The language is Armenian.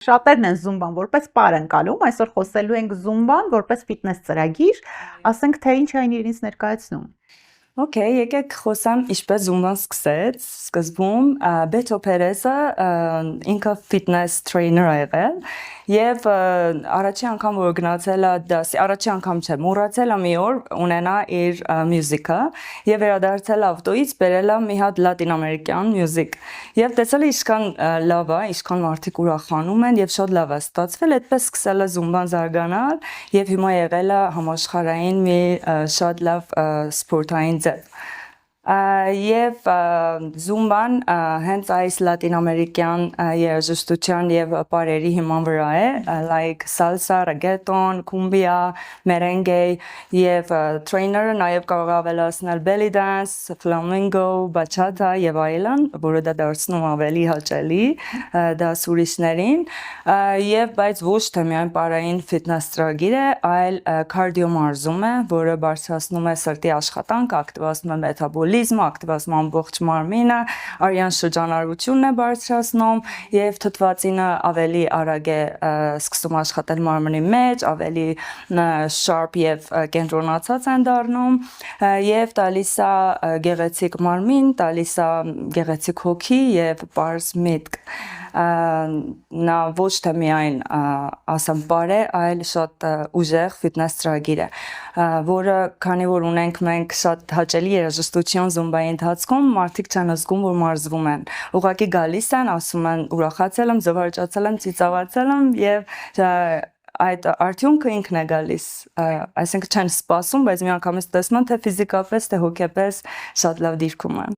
Շատերն են զումբան որպես պար ընկալում, այսօր խոսելու ենք զումբան որպես ֆիթնես ծրագիր, ասենք թե ինչ այն իրենից ներկայացնում։ Okay, եկեք խոսամ ինչպես զումբան սկսեց, սկզբում Բեթո Պերեսը ինքը ֆիթնես տրեյներ ա եղել եւ առաջի անգամ որ գնացել է դասի, առաջի անգամ չէ, մոռացել է մի օր ունենա իր մյուզիկը եւ վերադարձել ավտոյից բերել է մի հատ լատինամերիկյան մյուզիկ եւ տեսել է ինչքան լավ է, ինչքան մարդիկ ուրախանում են եւ շատ լավ է ստացվել, այդպես սկսել է զումբան զարգանալ եւ հիմա եղել է համաշխարհային մի շատ լավ սպորտային Եվ զումբան հենց այս լատինամերիկյան երաժշտության եւ պարերի հիման վրա է, like salsa, reggaeton, cumbia, merengue եւ trainer-ը նաեւ կարող ավելացնել belly dance, flamenco, bachata եւ այլն, որը դա դարձնում ավելի հաճելի դաս ուրիշներին եւ բայց ոչ թե միայն պարային ֆիթնես ծրագիր է, այլ կարդիո մարզում է, որը բարձրացնում է սրտի աշխատանքը, ակտիվացնում է մետաբոլիզմը ակտիվացնում ամբողջ մարմինը, արյան շրջանառությունն է բարձրացնում եւ թթվածինը ավելի արագ է սկսում աշխատել մարմնի մեջ, ավելի sharp եւ կենտրոնացած են դառնում եւ տալիս է գեղեցիկ մարմին, տալիս է գեղեցիկ հոգի եւ պարզ միտք նա ոչ թե միայն ասեմ բարե, այլ շատ ուժեղ ֆիթնես ծրագիր է, որը քանի որ ունենք մենք շատ հաճելի երաժշտություն զումբայի ընթացքում, մարդիկ չեն զգում, որ մարզվում են։ Ուղղակի գալիս են, ասում են ուրախացել եմ, զվարճացել եմ, ծիծաղացել եմ եւ այդ արդյունքը ինքն է գալիս, այսինքն չեն սպասում, բայց միանգամից տեսնում են թե ֆիզիկապես, թե հոգեպես շատ լավ դիրքում են։